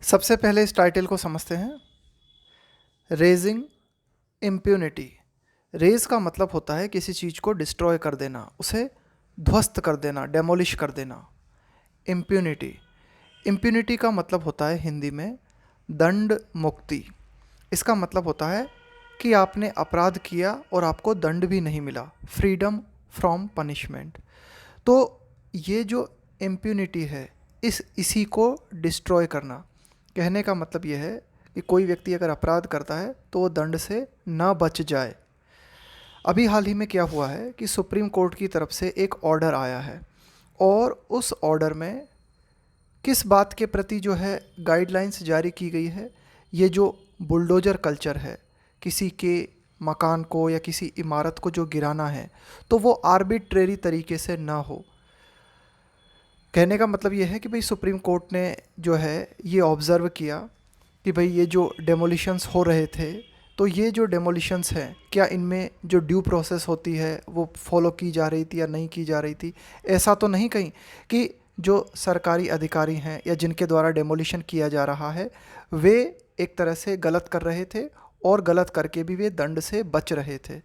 सबसे पहले इस टाइटल को समझते हैं। Raising impunity. रेज का मतलब होता है किसी चीज़ को डिस्ट्रॉय कर देना, उसे ध्वस्त कर देना, डेमोलिश कर देना। इम्प्यूनिटी, इम्प्यूनिटी का मतलब होता है हिंदी में दंड मुक्ति। इसका मतलब होता है कि आपने अपराध किया और आपको दंड भी नहीं मिला, फ्रीडम फ्रॉम पनिशमेंट। तो ये जो इम्प्यूनिटी है, इसी को डिस्ट्रॉय करना। कहने का मतलब ये है कि कोई व्यक्ति अगर अपराध करता है तो वो दंड से ना बच जाए। अभी हाल ही में क्या हुआ है कि सुप्रीम कोर्ट की तरफ से एक ऑर्डर आया है और उस ऑर्डर में किस बात के प्रति जो है गाइडलाइंस जारी की गई है, ये जो बुलडोजर कल्चर है, किसी के मकान को या किसी इमारत को जो गिराना है तो वो आर्बिट्रेरी तरीके से ना हो। कहने का मतलब ये है कि भाई सुप्रीम कोर्ट ने जो है ये ऑब्ज़र्व किया कि भाई ये जो डेमोलिशंस हो रहे थे, तो ये जो डेमोलिशंस हैं क्या इनमें जो ड्यू प्रोसेस होती है वो फॉलो की जा रही थी या नहीं की जा रही थी। ऐसा तो नहीं कहीं कि जो सरकारी अधिकारी हैं या जिनके द्वारा डेमोलिशन किया जा रहा है वे एक तरह से गलत कर रहे थे और गलत करके भी वे दंड से बच रहे थे।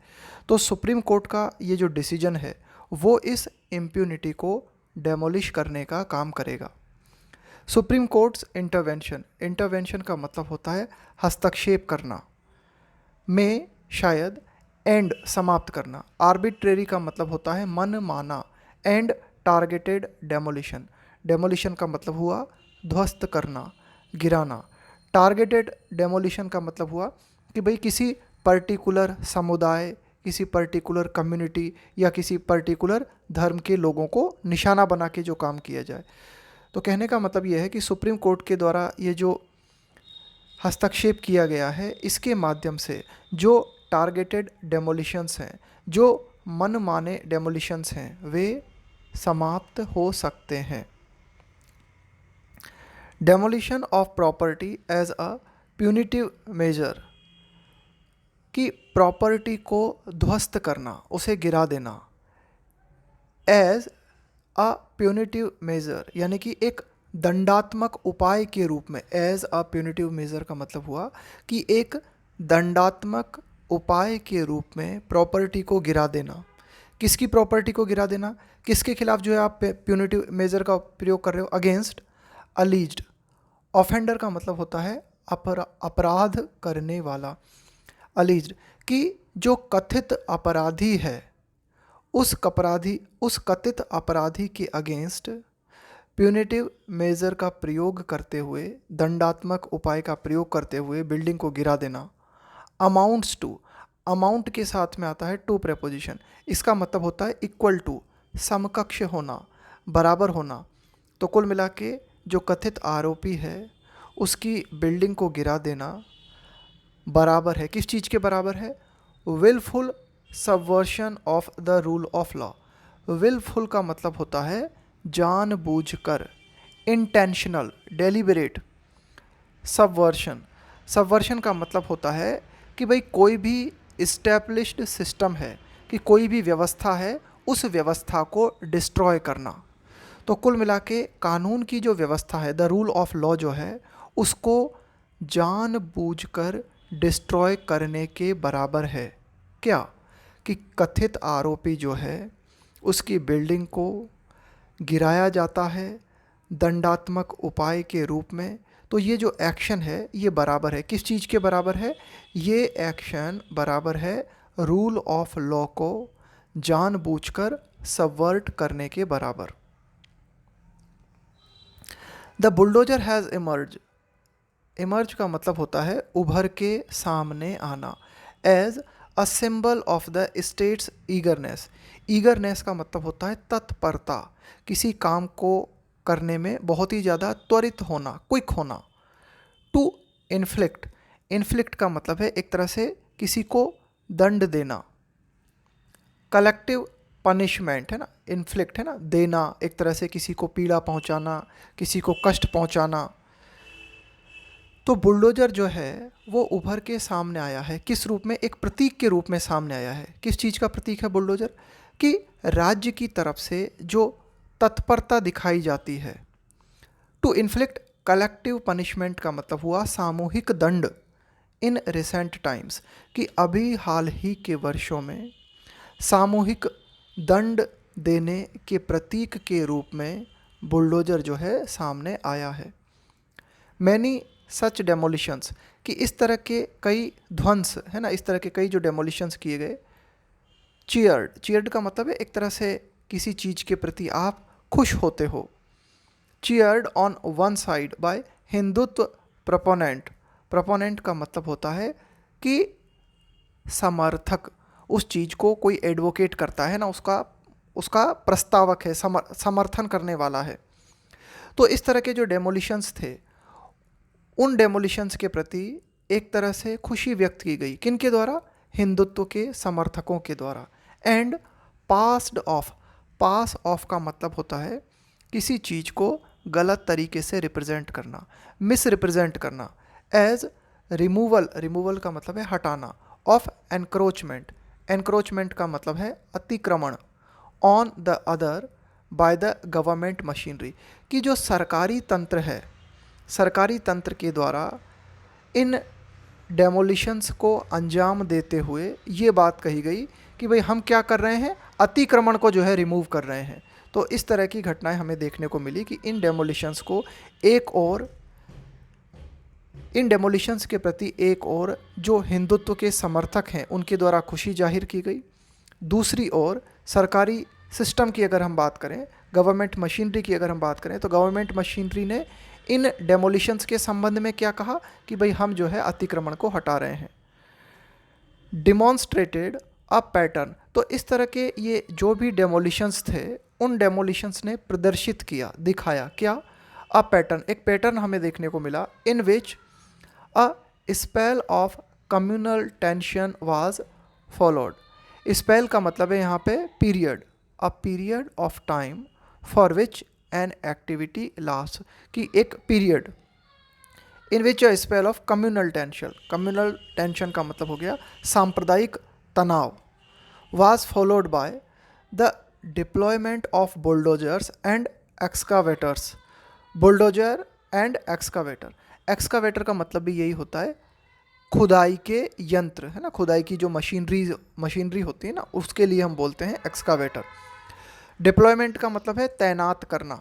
तो सुप्रीम कोर्ट का ये जो डिसीजन है वो इस इम्प्यूनिटी को डेमोलिश करने का काम करेगा। सुप्रीम कोर्ट्स इंटरवेंशन, इंटरवेंशन का मतलब होता है हस्तक्षेप करना, में शायद एंड समाप्त करना। आर्बिट्रेरी का मतलब होता है मन माना। एंड टारगेटेड डेमोलिशन, डेमोलिशन का मतलब हुआ ध्वस्त करना, गिराना। टारगेटेड डेमोलिशन का मतलब हुआ कि भाई किसी पर्टिकुलर समुदाय, किसी पर्टिकुलर कम्युनिटी या किसी पर्टिकुलर धर्म के लोगों को निशाना बना के जो काम किया जाए। तो कहने का मतलब यह है कि सुप्रीम कोर्ट के द्वारा ये जो हस्तक्षेप किया गया है इसके माध्यम से जो टारगेटेड डेमोलिशंस हैं, जो मनमाने डेमोलिशंस हैं, वे समाप्त हो सकते हैं। Demolition of property as a punitive measure, कि प्रॉपर्टी को ध्वस्त करना, उसे गिरा देना, एज अ प्यूनिटिव मेजर यानी कि एक दंडात्मक उपाय के रूप में। एज अ प्यूनिटिव मेजर का मतलब हुआ कि एक दंडात्मक उपाय के रूप में प्रॉपर्टी को गिरा देना। किसकी प्रॉपर्टी को गिरा देना, किसके खिलाफ जो है आप प्यूनिटिव मेजर का प्रयोग कर रहे हो? अगेंस्ट अलीज्ड। ऑफेंडर का मतलब होता है अपराध करने वाला। अलीज्ड, कि जो कथित अपराधी है उस कथित अपराधी के अगेंस्ट प्यूनिटिव मेजर का प्रयोग करते हुए, दंडात्मक उपाय का प्रयोग करते हुए बिल्डिंग को गिरा देना। अमाउंट्स टू, अमाउंट के साथ में आता है टू प्रेपोजिशन। इसका मतलब होता है इक्वल टू, समकक्ष होना, बराबर होना। तो कुल मिला के जो कथित आरोपी है उसकी बिल्डिंग को गिरा देना बराबर है, किस चीज़ के बराबर है? Wilful subversion of the rule of law. Wilful का मतलब होता है जानबूझकर, इंटेंशनल, डेलिबरेट। सबवर्शन, सबवर्शन का मतलब होता है कि भाई कोई भी इस्टेब्लिश्ड सिस्टम है, कि कोई भी व्यवस्था है, उस व्यवस्था को डिस्ट्रॉय करना। तो कुल मिला के कानून की जो व्यवस्था है, द रूल ऑफ लॉ जो है, उसको जानबूझकर डिस्ट्रॉय करने के बराबर है। क्या? कि कथित आरोपी जो है उसकी बिल्डिंग को गिराया जाता है दंडात्मक उपाय के रूप में। तो ये जो एक्शन है ये बराबर है, किस चीज़ के बराबर है? ये एक्शन बराबर है रूल ऑफ लॉ को जानबूझकर सबवर्ट करने के बराबर। The bulldozer has emerge, emerge का मतलब होता है उभर के सामने आना। As a symbol of the state's eagerness, eagerness का मतलब होता है तत्परता, किसी काम को करने में बहुत ही ज़्यादा त्वरित होना, क्विक होना। टू इन्फ्लिक्ट, इन्फ्लिक्ट का मतलब है एक तरह से किसी को दंड देना। कलेक्टिव पनिशमेंट है ना, इन्फ्लिक्ट है ना, देना, एक तरह से किसी को पीड़ा पहुंचाना, किसी को कष्ट पहुंचाना। तो बुलडोजर जो है वो उभर के सामने आया है, किस रूप में? एक प्रतीक के रूप में सामने आया है। किस चीज़ का प्रतीक है बुलडोजर? कि राज्य की तरफ से जो तत्परता दिखाई जाती है। टू इन्फ्लिक्ट कलेक्टिव पनिशमेंट का मतलब हुआ सामूहिक दंड इन रिसेंट टाइम्स, कि अभी हाल ही के वर्षों में सामूहिक दंड देने के प्रतीक के रूप में बुलडोजर जो है सामने आया है। मैनी सच डेमोलिशंस, कि इस तरह के कई ध्वंस है ना, इस तरह के कई जो डेमोलिशंस किए गए। चीयर्ड का मतलब है एक तरह से किसी चीज़ के प्रति आप खुश होते हो। Cheered on one side by Hindutva proponent का मतलब होता है कि समर्थक, उस चीज़ को कोई एडवोकेट करता है ना, उसका प्रस्तावक है, समर्थन करने वाला है। तो इस तरह के जो डेमोलिशंस थे, उन डेमोलिशंस के प्रति एक तरह से खुशी व्यक्त की गई। किन के द्वारा? हिंदुत्व के समर्थकों के द्वारा। एंड पास ऑफ का मतलब होता है किसी चीज़ को गलत तरीके से रिप्रेजेंट करना, मिस रिप्रेजेंट करना। एज रिमूवल का मतलब है हटाना। ऑफ एनक्रोचमेंट का मतलब है अतिक्रमण। On the other by the government machinery, कि जो सरकारी तंत्र है, सरकारी तंत्र के द्वारा इन डेमोलिशंस को अंजाम देते हुए ये बात कही गई कि भाई हम क्या कर रहे हैं, अतिक्रमण को जो है रिमूव कर रहे हैं। तो इस तरह की घटनाएं हमें देखने को मिली कि इन डेमोलिशंस के प्रति एक और जो हिंदुत्व के समर्थक हैं उनके द्वारा खुशी जाहिर की गई। दूसरी ओर सरकारी सिस्टम की अगर हम बात करें, गवर्नमेंट मशीनरी की अगर हम बात करें, तो गवर्नमेंट मशीनरी ने इन डेमोलिशंस के संबंध में क्या कहा कि भाई हम जो है अतिक्रमण को हटा रहे हैं। डिमॉन्स्ट्रेटेड अ पैटर्न, तो इस तरह के ये जो भी डेमोलिशंस थे, उन डेमोलिशंस ने प्रदर्शित किया, दिखाया क्या? अ पैटर्न, एक पैटर्न हमें देखने को मिला। In which a spell of communal tension was followed. Spell का मतलब है यहाँ पे period, a period of time for which an activity last, कि एक period in which a spell of communal tension का मतलब हो गया सांप्रदायिक तनाव। Was followed by the deployment of bulldozers and excavators. Bulldozer and excavator का मतलब भी यही होता है खुदाई के यंत्र, है ना, खुदाई की जो मशीनरी होती है ना, उसके लिए हम बोलते हैं एक्सकावेटर। डिप्लॉयमेंट का मतलब है तैनात करना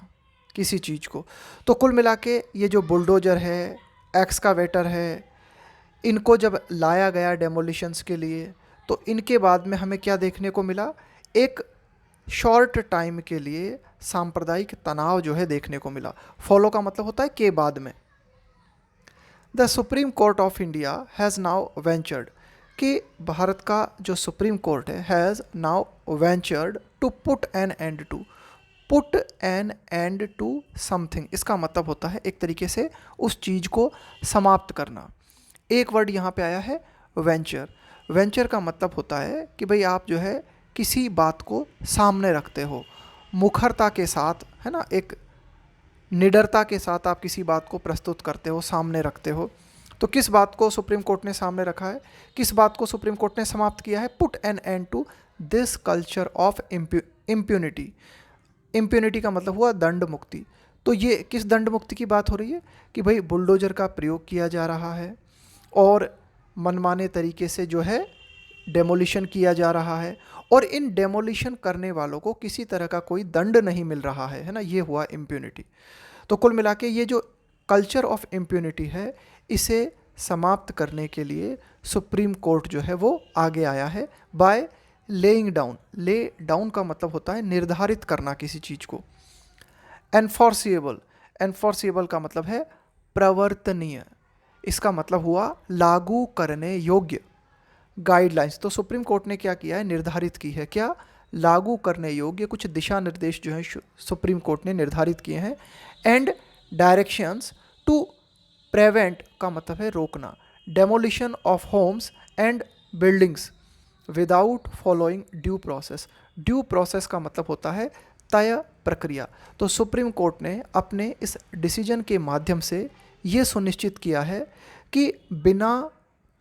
किसी चीज़ को। तो कुल मिला के ये जो बुलडोजर है, एक्सकावेटर है, इनको जब लाया गया डेमोलिशंस के लिए, तो इनके बाद में हमें क्या देखने को मिला? एक शॉर्ट टाइम के लिए सांप्रदायिक तनाव जो है देखने को मिला। फॉलो का मतलब होता है के बाद में। The Supreme Court of India has now ventured, कि भारत का जो सुप्रीम कोर्ट है has now ventured to put an end to something. इसका मतलब होता है एक तरीके से उस चीज़ को समाप्त करना। एक वर्ड यहाँ पे आया है वेंचर का मतलब होता है कि भाई आप जो है किसी बात को सामने रखते हो, मुखरता के साथ, है ना, एक निडरता के साथ आप किसी बात को प्रस्तुत करते हो, सामने रखते हो। तो किस बात को सुप्रीम कोर्ट ने सामने रखा है, किस बात को सुप्रीम कोर्ट ने समाप्त किया है? Put an end to this culture of impunity. Impunity का मतलब हुआ दंड मुक्ति। तो ये किस दंड मुक्ति की बात हो रही है कि भाई बुलडोजर का प्रयोग किया जा रहा है और मनमाने तरीके से जो है डेमोलिशन किया जा रहा है, और इन डेमोलिशन करने वालों को किसी तरह का कोई दंड नहीं मिल रहा है ना, ये हुआ इम्प्यूनिटी। तो कुल मिला के ये जो कल्चर ऑफ इम्प्यूनिटी है, इसे समाप्त करने के लिए सुप्रीम कोर्ट जो है वो आगे आया है by laying down. Lay down का मतलब होता है निर्धारित करना किसी चीज़ को। एनफोर्सिएबल का मतलब है प्रवर्तनीय, इसका मतलब हुआ लागू करने योग्य। गाइडलाइंस, तो सुप्रीम कोर्ट ने क्या किया है? निर्धारित की है क्या? लागू करने योग्य कुछ दिशा निर्देश जो है सुप्रीम कोर्ट ने निर्धारित किए हैं। एंड डायरेक्शंस टू प्रिवेंट का मतलब है रोकना demolition of homes and buildings without following due process का मतलब होता है तय प्रक्रिया। तो सुप्रीम कोर्ट ने अपने इस डिसीजन के माध्यम से ये सुनिश्चित किया है कि बिना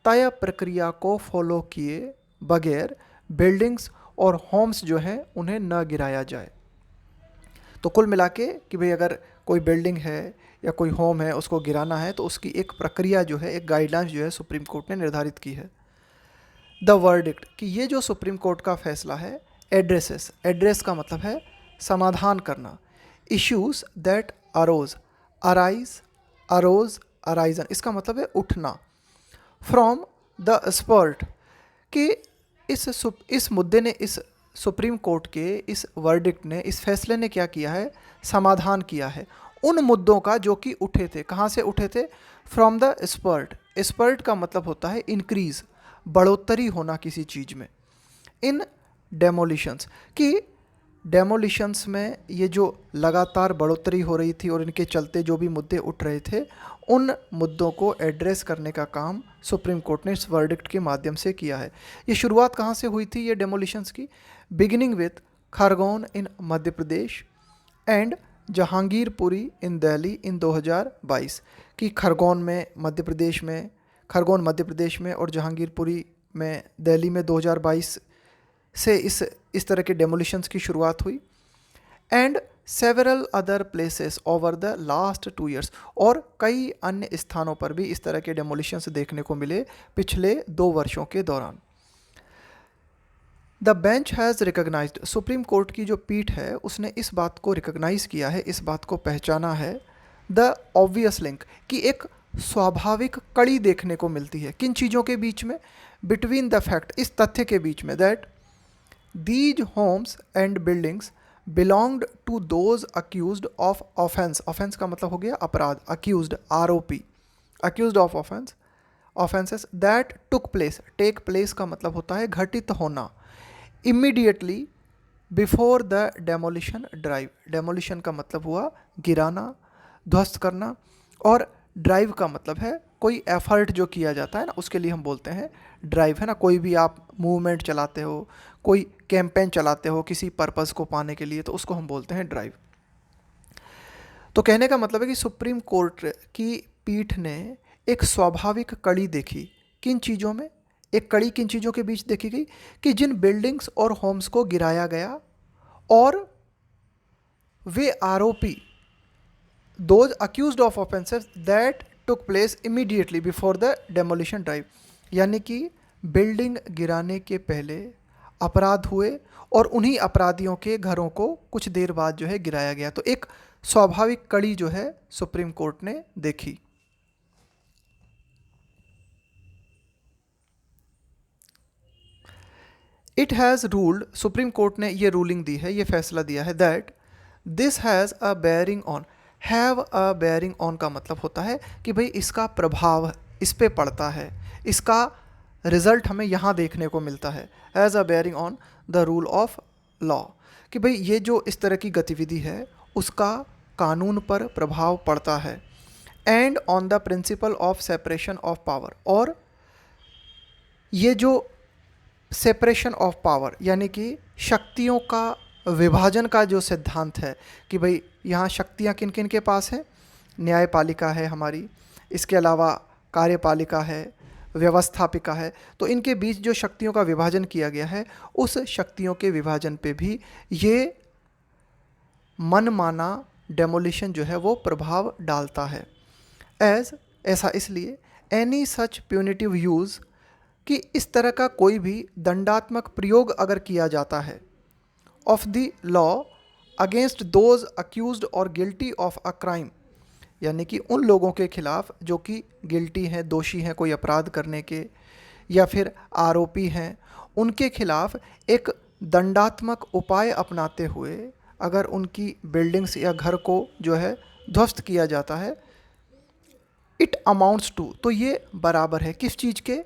तय प्रक्रिया को फॉलो किए बगैर बिल्डिंग्स और होम्स जो है उन्हें न गिराया जाए। तो कुल मिला के कि भाई अगर कोई बिल्डिंग है या कोई होम है उसको गिराना है तो उसकी एक प्रक्रिया जो है, एक गाइडलाइंस जो है सुप्रीम कोर्ट ने निर्धारित की है। द वर्डिक्ट कि ये जो सुप्रीम कोर्ट का फैसला है, एड्रेसेस, एड्रेस का मतलब है समाधान करना, issues that arose, arise, arose, arisen, इसका मतलब है उठना, फ्रॉम द स्पर्ट कि इस मुद्दे ने, इस सुप्रीम कोर्ट के इस वर्डिक्ट ने, इस फैसले ने क्या किया है, समाधान किया है उन मुद्दों का जो कि उठे थे। कहाँ से उठे थे? From the spurt. स्पर्ट का मतलब होता है इंक्रीज, बढ़ोतरी होना किसी चीज़ में। इन डेमोलिशंस कि डेमोलिशंस में ये जो लगातार बढ़ोतरी हो रही थी और इनके चलते जो भी मुद्दे उठ रहे थे, उन मुद्दों को एड्रेस करने का काम सुप्रीम कोर्ट ने इस वर्डिक्ट के माध्यम से किया है। ये शुरुआत कहाँ से हुई थी ये डेमोलिशंस की? Beginning with Khargone in Madhya Pradesh and Jahangirpuri in Delhi in 2022 कि खरगोन मध्य प्रदेश में और जहांगीरपुरी में दिल्ली में 2022 से इस तरह के डेमोलिशंस की शुरुआत हुई। And several other places over the last 2 years, और कई अन्य स्थानों पर भी इस तरह के डेमोलिशंस देखने को मिले पिछले 2 वर्षों के दौरान। The bench has recognised, Supreme Court की जो पीठ है उसने इस बात को रिकॉग्नाइज किया है, इस बात को पहचाना है, द ऑब्वियस लिंक कि एक स्वाभाविक कड़ी देखने को मिलती है किन चीज़ों के बीच में, बिटवीन द फैक्ट, इस तथ्य के बीच में, that these homes and buildings belonged to those accused of offence, offence का मतलब हो गया अपराध, अक्यूज्ड आरोपी, accused of offence, offences that took place, take place का मतलब होता है घटित होना, immediately before the demolition drive, demolition का मतलब हुआ गिराना, ध्वस्त करना, और ड्राइव का मतलब है कोई एफर्ट जो किया जाता है ना, उसके लिए हम बोलते हैं ड्राइव, है ना। कोई भी आप मूवमेंट चलाते हो, कोई कैंपेन चलाते हो किसी पर्पस को पाने के लिए, तो उसको हम बोलते हैं ड्राइव। तो कहने का मतलब है कि सुप्रीम कोर्ट की पीठ ने एक स्वाभाविक कड़ी देखी किन चीज़ों में, एक कड़ी किन चीज़ों के बीच देखी गई कि जिन बिल्डिंग्स और होम्स को गिराया गया और वे आरोपी, those accused of offences that took place immediately before the demolition drive, यानी कि बिल्डिंग गिराने के पहले अपराध हुए और उन्हीं अपराधियों के घरों को कुछ देर बाद जो है गिराया गया। तो एक स्वाभाविक कड़ी जो है सुप्रीम कोर्ट ने देखी। It has ruled, supreme Court ने ये रूलिंग दी है, ये फैसला दिया है, that this has a bearing on, have a bearing on का मतलब होता है कि भाई इसका प्रभाव इस पे पड़ता है, इसका रिजल्ट हमें यहाँ देखने को मिलता है, as a bearing on the rule of law, कि भाई ये जो इस तरह की गतिविधि है उसका कानून पर प्रभाव पड़ता है, and on the principle of separation of power, और ये जो सेपरेशन ऑफ पावर यानी कि शक्तियों का विभाजन का जो सिद्धांत है कि भाई यहाँ शक्तियाँ किन किन के पास हैं, न्यायपालिका है हमारी, इसके अलावा कार्यपालिका है, व्यवस्थापिका है, तो इनके बीच जो शक्तियों का विभाजन किया गया है उस शक्तियों के विभाजन पे भी ये मनमाना डेमोलिशन जो है वो प्रभाव डालता है। ऐसा इसलिए एनी सच प्यूनिटिव यूज़ कि इस तरह का कोई भी दंडात्मक प्रयोग अगर किया जाता है of the law against those accused और गिल्टी ऑफ अ क्राइम, यानी कि उन लोगों के खिलाफ जो कि गिल्टी हैं, दोषी हैं कोई अपराध करने के, या फिर आरोपी हैं, उनके खिलाफ एक दंडात्मक उपाय अपनाते हुए अगर उनकी बिल्डिंग्स या घर को जो है ध्वस्त किया जाता है, इट अमाउंट्स टू, तो ये बराबर है किस चीज़ के,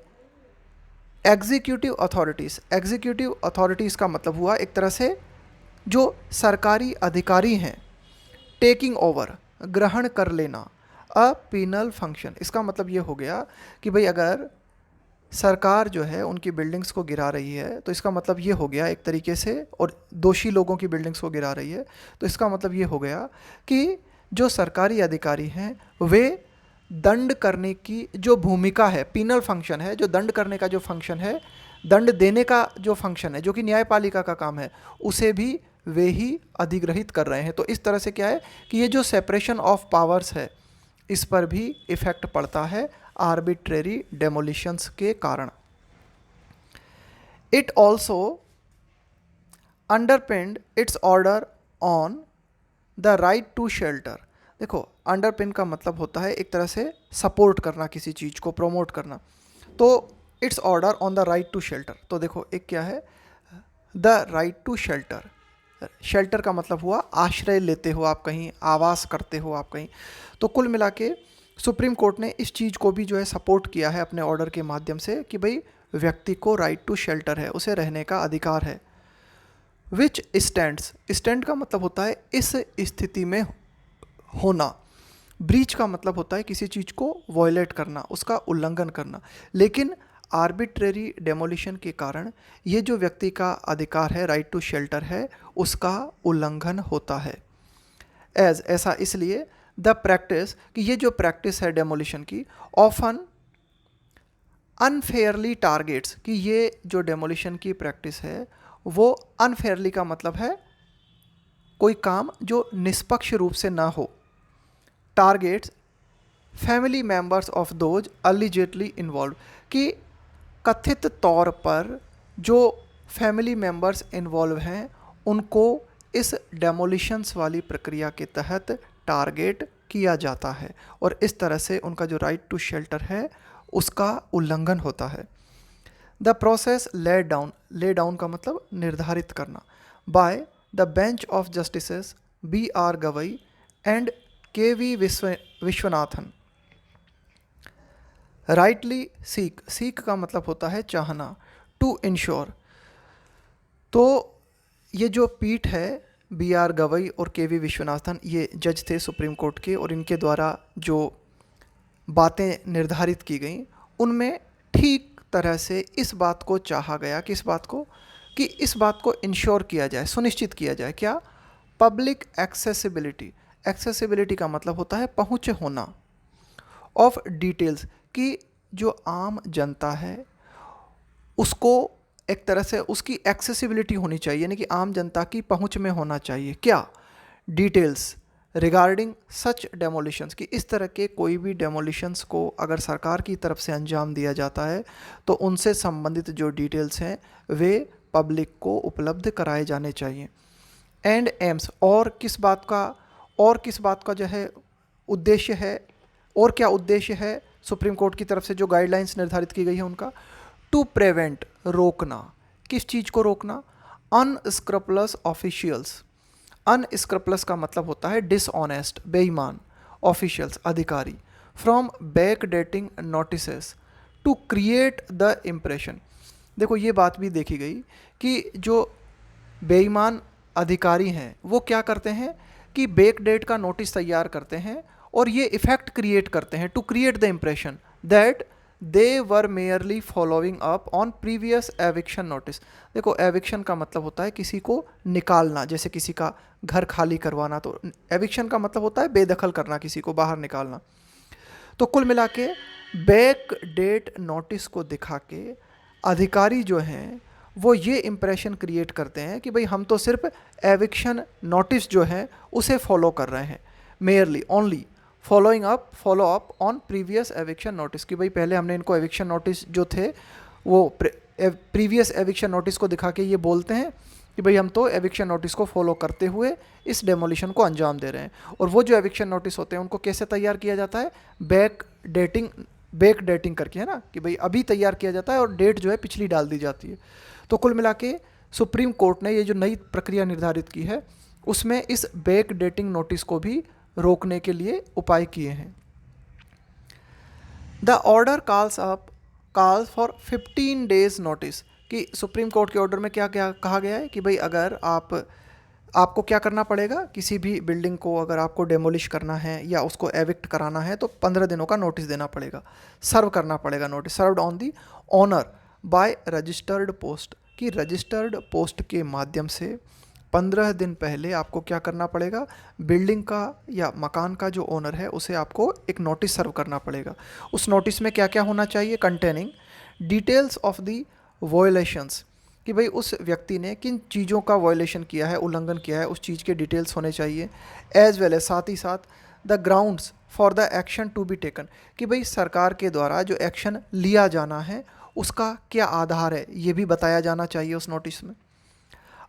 एग्जीक्यूटिव अथॉरिटीज़, एग्जीक्यूटिव अथॉरिटीज़ का मतलब हुआ एक तरह से जो सरकारी अधिकारी हैं, टेकिंग ओवर, ग्रहण कर लेना, अ पीनल फंक्शन, इसका मतलब ये हो गया कि भाई अगर सरकार जो है उनकी बिल्डिंग्स को गिरा रही है तो इसका मतलब ये हो गया एक तरीके से, और दोषी लोगों की बिल्डिंग्स को गिरा रही है तो इसका मतलब ये हो गया कि जो सरकारी अधिकारी हैं वे दंड करने की जो भूमिका है, पीनल फंक्शन है, जो दंड करने का जो फंक्शन है, दंड देने का जो फंक्शन है जो कि न्यायपालिका का काम है, उसे भी वे ही अधिग्रहित कर रहे हैं। तो इस तरह से क्या है कि ये जो सेपरेशन ऑफ पावर्स है इस पर भी इफ़ेक्ट पड़ता है आर्बिट्रेरी डेमोलिशंस के कारण। It also underpinned its order on the right to shelter. देखो, अंडरपिन का मतलब होता है एक तरह से सपोर्ट करना, किसी चीज़ को प्रमोट करना। तो it's order on the right to shelter, तो देखो एक क्या है, the right to shelter. Shelter का मतलब हुआ आश्रय लेते हो आप कहीं, आवास करते हो आप कहीं। तो कुल मिला के सुप्रीम कोर्ट ने इस चीज़ को भी जो है सपोर्ट किया है अपने ऑर्डर के माध्यम से कि भाई व्यक्ति को राइट टू शेल्टर है, उसे रहने का अधिकार है। विच स्टैंड्स, स्टैंड का मतलब होता है इस स्थिति में होना। ब्रीच का मतलब होता है किसी चीज़ को वॉयलेट करना, उसका उल्लंघन करना। लेकिन आर्बिट्रेरी डेमोलिशन के कारण ये जो व्यक्ति का अधिकार है, राइट टू शेल्टर है, उसका उल्लंघन होता है। एज, ऐसा इसलिए, द प्रैक्टिस, कि ये जो प्रैक्टिस है डेमोलिशन की, ऑफन अनफेयरली टारगेट्स, कि ये जो डेमोलिशन की प्रैक्टिस है वो अनफेयरली का मतलब है कोई काम जो निष्पक्ष रूप से ना हो। Targets family members of those allegedly involve, कि कथित तौर पर जो फैमिली मेंबर्स इन्वॉल्व हैं उनको इस डेमोलिशंस वाली प्रक्रिया के तहत टारगेट किया जाता है और इस तरह से उनका जो राइट टू शेल्टर है उसका उल्लंघन होता है। The process laid down, lay down का मतलब निर्धारित करना, by the bench of justices B.R. Gavai and K.V. Viswanathan, rightly seek, seek का मतलब होता है चाहना, टू इंश्योर। तो ये जो पीठ है B.R. गवई और K.V. विश्वनाथन, ये जज थे सुप्रीम कोर्ट के, और इनके द्वारा जो बातें निर्धारित की गई उनमें ठीक तरह से इस बात को चाहा गया, किस बात को, कि इस बात को इंश्योर किया जाए, सुनिश्चित किया जाए, क्या, पब्लिक एक्सेसिबिलिटी। एक्सेसिबिलिटी का मतलब होता है पहुँच होना, ऑफ डिटेल्स, कि जो आम जनता है उसको एक तरह से उसकी एक्सेसिबिलिटी होनी चाहिए, यानी कि आम जनता की पहुंच में होना चाहिए, क्या, डिटेल्स रिगार्डिंग सच डेमोलिशंस, कि इस तरह के कोई भी डेमोलिशंस को अगर सरकार की तरफ से अंजाम दिया जाता है तो उनसे संबंधित जो डिटेल्स हैं वे पब्लिक को उपलब्ध कराए जाने चाहिए। एंड एम्स, और किस बात का जो है उद्देश्य है, और क्या उद्देश्य है सुप्रीम कोर्ट की तरफ से जो गाइडलाइंस निर्धारित की गई है उनका, टू प्रिवेंट, रोकना, किस चीज़ को रोकना, अनस्क्रपलस ऑफिशियल्स। अनस्क्रपलस का मतलब होता है डिसऑनेस्ट, बेईमान, ऑफिशियल्स, अधिकारी, from back dating notices to create the impression. देखो ये बात भी देखी गई कि जो बेईमान अधिकारी हैं वो क्या करते हैं कि बैक डेट का नोटिस तैयार करते हैं और ये इफेक्ट क्रिएट करते हैं, to create the impression that they were merely following up on previous eviction notice. देखो एविक्शन का मतलब होता है किसी को निकालना, जैसे किसी का घर खाली करवाना, तो एविक्शन का मतलब होता है बेदखल करना, किसी को बाहर निकालना। तो कुल मिला के बैक डेट नोटिस को दिखा के अधिकारी जो हैं वो ये इम्प्रेशन क्रिएट करते हैं कि भाई हम तो सिर्फ एविक्शन नोटिस जो है उसे फॉलो कर रहे हैं, merely only follow up on previous eviction notice, कि भाई पहले हमने इनको एविक्शन नोटिस जो थे वो प्रीवियस एविक्शन नोटिस को दिखा के ये बोलते हैं कि भाई हम तो एविक्शन नोटिस को फॉलो करते हुए इस डेमोलिशन को अंजाम दे रहे हैं। और वो जो एविक्शन नोटिस होते हैं उनको कैसे तैयार किया जाता है, बैक डेटिंग करके, है ना, कि भाई अभी तैयार किया जाता है और डेट जो है पिछली डाल दी जाती है। तो कुल मिला के सुप्रीम कोर्ट ने ये जो नई प्रक्रिया निर्धारित की है उसमें इस बैक डेटिंग नोटिस को भी रोकने के लिए उपाय किए हैं। The order calls for 15 days notice, कि सुप्रीम कोर्ट के ऑर्डर में क्या क्या कहा गया है कि भाई अगर आपको क्या करना पड़ेगा, किसी भी बिल्डिंग को अगर आपको डेमोलिश करना है या उसको एविक्ट कराना है तो 15 दिनों का नोटिस देना पड़ेगा, सर्व करना पड़ेगा notice, served on the owner by registered post, कि रजिस्टर्ड पोस्ट के माध्यम से 15 दिन पहले आपको क्या करना पड़ेगा, बिल्डिंग का या मकान का जो ओनर है उसे आपको एक नोटिस सर्व करना पड़ेगा। उस नोटिस में क्या क्या होना चाहिए, containing details of the violations, कि भाई उस व्यक्ति ने किन चीज़ों का वॉयलेशन किया है, उल्लंघन किया है, उस चीज़ के डिटेल्स होने चाहिए। एज वेल एज, साथ ही साथ the grounds for the action to be taken, कि भाई सरकार के द्वारा जो एक्शन लिया जाना है उसका क्या आधार है, ये भी बताया जाना चाहिए उस नोटिस में।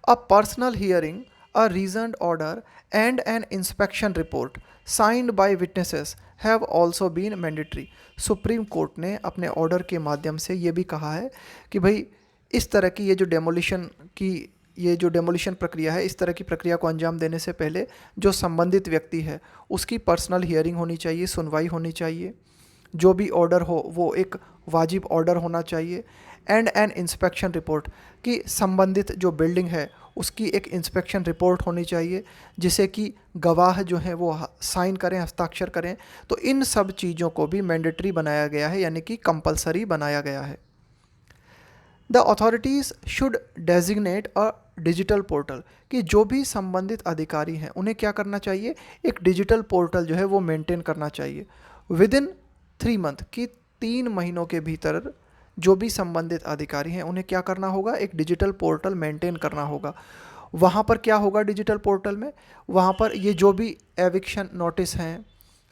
A personal hearing, a reasoned order and an inspection report signed by witnesses have also been mandatory. Supreme Court ने अपने ऑर्डर के माध्यम से ये भी कहा है कि भाई इस तरह की ये जो डेमोलिशन प्रक्रिया है, इस तरह की प्रक्रिया को अंजाम देने से पहले जो संबंधित व्यक्ति है उसकी पर्सनल हियरिंग होनी चाहिए, सुनवाई होनी चाहिए, जो भी ऑर्डर हो वो एक वाजिब ऑर्डर होना चाहिए, एंड एन इंस्पेक्शन रिपोर्ट, कि संबंधित जो बिल्डिंग है उसकी एक इंस्पेक्शन रिपोर्ट होनी चाहिए जिसे कि गवाह जो हैं वो साइन करें, हस्ताक्षर करें। तो इन सब चीज़ों को भी मैंडेटरी बनाया गया है, यानी कि कंपलसरी बनाया गया है। The authorities should designate a digital portal, कि जो भी संबंधित अधिकारी हैं उन्हें क्या करना चाहिए, एक डिजिटल पोर्टल जो है वो मेंटेन करना चाहिए विद इन 3 मंथ, कि 3 महीनों के भीतर जो भी संबंधित अधिकारी हैं उन्हें क्या करना होगा, एक डिजिटल पोर्टल मेंटेन करना होगा। वहाँ पर क्या होगा डिजिटल पोर्टल में, वहाँ पर ये जो भी एविक्शन नोटिस हैं,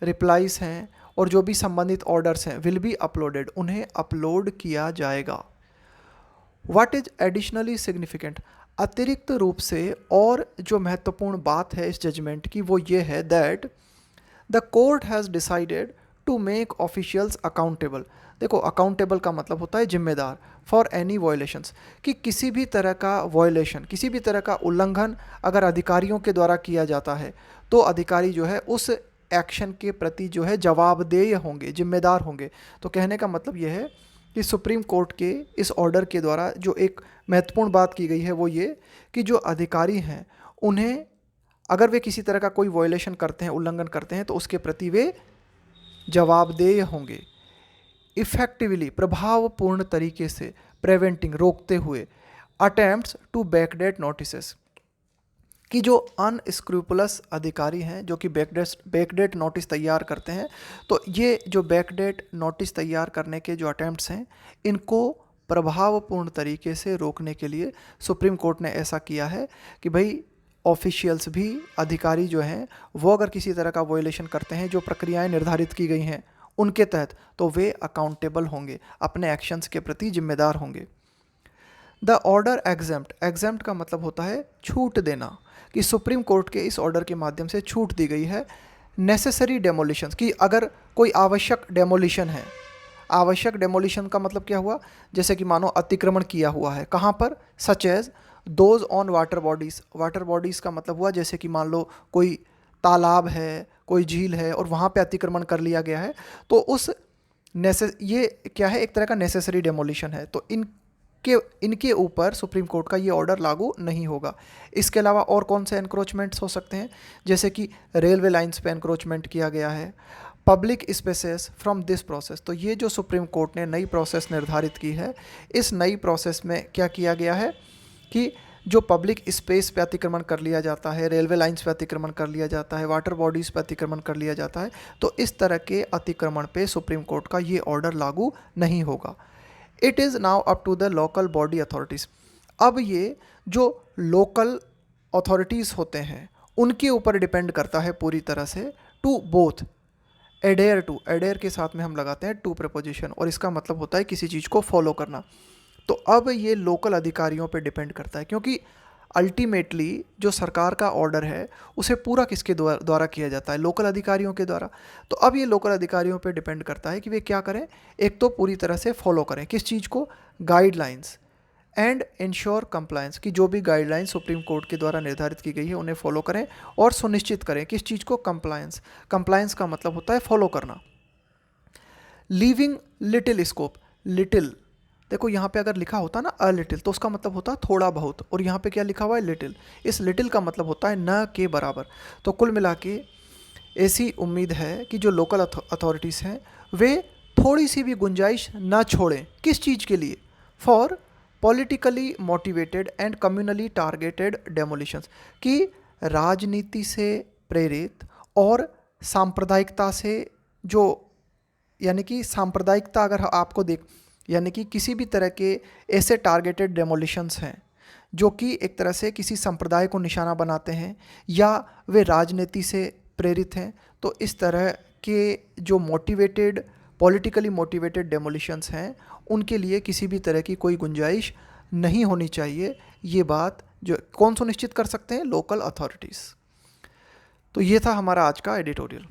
रिप्लाईज हैं और जो भी संबंधित ऑर्डर्स हैं विल बी अपलोडेड, उन्हें अपलोड किया जाएगा। व्हाट इज एडिशनली सिग्निफिकेंट, अतिरिक्त रूप से और जो महत्वपूर्ण बात है इस जजमेंट की वो ये है that the court has decided to make officials accountable. देखो अकाउंटेबल का मतलब होता है जिम्मेदार, फॉर एनी वायलेशंस, कि किसी भी तरह का वायलेशन, किसी भी तरह का उल्लंघन अगर अधिकारियों के द्वारा किया जाता है तो अधिकारी जो है उस एक्शन के प्रति जो है जवाबदेह होंगे, जिम्मेदार होंगे। तो कहने का मतलब यह है कि सुप्रीम कोर्ट के इस ऑर्डर के द्वारा जो एक महत्वपूर्ण बात की गई है वो ये कि जो अधिकारी हैं उन्हें अगर वे किसी तरह का कोई वायलेशन करते हैं, उल्लंघन करते हैं तो उसके प्रति वे जवाबदेह होंगे। इफ़ेक्टिवली, प्रभावपूर्ण तरीके से, प्रिवेंटिंग, रोकते हुए, अटेम्प्ट्स टू बैकडेट नोटिसेस, कि जो अनस्क्रूपुलस अधिकारी हैं जो कि बैकडेट नोटिस तैयार करते हैं, तो ये जो बैकडेट नोटिस तैयार करने के जो अटेम्प्ट्स हैं इनको प्रभावपूर्ण तरीके से रोकने के लिए सुप्रीम कोर्ट ने ऐसा किया है कि भाई ऑफिशियल्स भी, अधिकारी जो हैं वो अगर किसी तरह का वायलेशन करते हैं जो प्रक्रियाएं निर्धारित की गई हैं उनके तहत, तो वे अकाउंटेबल होंगे, अपने एक्शंस के प्रति जिम्मेदार होंगे। द ऑर्डर एग्जेम्प्ट, एग्जेम्प्ट का मतलब होता है छूट देना, कि सुप्रीम कोर्ट के इस ऑर्डर के माध्यम से छूट दी गई है नेसेसरी डेमोलिशंस, कि अगर कोई आवश्यक डेमोलिशन है, आवश्यक डेमोलिशन का मतलब क्या हुआ, जैसे कि मानो अतिक्रमण किया हुआ है, कहाँ पर, such as those on water bodies, water bodies का मतलब हुआ जैसे कि मान लो कोई तालाब है, कोई झील है और वहाँ पे अतिक्रमण कर लिया गया है, तो उस ये क्या है, एक तरह का नेसेसरी डेमोलिशन है, तो इनके ऊपर सुप्रीम कोर्ट का ये ऑर्डर लागू नहीं होगा। इसके अलावा और कौन से एनक्रोचमेंट्स हो सकते हैं, जैसे कि रेलवे लाइंस पे एनक्रोचमेंट किया गया है, public spaces from this process, तो ये जो सुप्रीम कोर्ट ने नई प्रोसेस निर्धारित की है, इस नई प्रोसेस में क्या किया गया है कि जो पब्लिक स्पेस पे अतिक्रमण कर लिया जाता है, रेलवे लाइंस पे अतिक्रमण कर लिया जाता है, वाटर बॉडीज़ पे अतिक्रमण कर लिया जाता है, तो इस तरह के अतिक्रमण पे सुप्रीम कोर्ट का ये ऑर्डर लागू नहीं होगा। It is now up to the local body authorities, अब ये जो लोकल अथॉरिटीज़ होते हैं उनके ऊपर डिपेंड करता है पूरी तरह से, to both adhere to, adhere के साथ में हम लगाते हैं टू प्रपोजिशन और इसका मतलब होता है किसी चीज़ को फॉलो करना। तो अब ये लोकल अधिकारियों पे डिपेंड करता है, क्योंकि अल्टीमेटली जो सरकार का ऑर्डर है उसे पूरा किसके द्वारा किया जाता है, लोकल अधिकारियों के द्वारा। तो अब ये लोकल अधिकारियों पे डिपेंड करता है कि वे क्या करें, एक तो पूरी तरह से फॉलो करें किस चीज़ को, गाइडलाइंस, एंड इंश्योर कंप्लायंस, की जो भी गाइडलाइंस सुप्रीम कोर्ट के द्वारा निर्धारित की गई है उन्हें फॉलो करें और सुनिश्चित करें किस चीज़ को, कंप्लायंस। कंप्लायंस का मतलब होता है फॉलो करना। लीविंग लिटिल स्कोप, लिटिल, देखो यहाँ पे अगर लिखा होता ना अ लिटिल तो उसका मतलब होता है थोड़ा बहुत, और यहाँ पे क्या लिखा हुआ है, लिटिल, इस लिटिल का मतलब होता है न के बराबर। तो कुल मिला के ऐसी उम्मीद है कि जो लोकल अथॉरिटीज़ हैं वे थोड़ी सी भी गुंजाइश ना छोड़ें, किस चीज़ के लिए, for politically motivated and communally targeted demolitions, कि राजनीति से प्रेरित और सांप्रदायिकता से जो, यानी कि सांप्रदायिकता अगर आपको देख, यानी कि किसी भी तरह के ऐसे टारगेटेड डेमोलिशंस हैं जो कि एक तरह से किसी संप्रदाय को निशाना बनाते हैं या वे राजनीति से प्रेरित हैं, तो इस तरह कि जो मोटिवेटेड पॉलिटिकली मोटिवेटेड डेमोलिशंस हैं उनके लिए किसी भी तरह की कोई गुंजाइश नहीं होनी चाहिए। ये बात जो कौन सुनिश्चित कर सकते हैं? Local authorities. तो ये था हमारा आज का एडिटोरियल।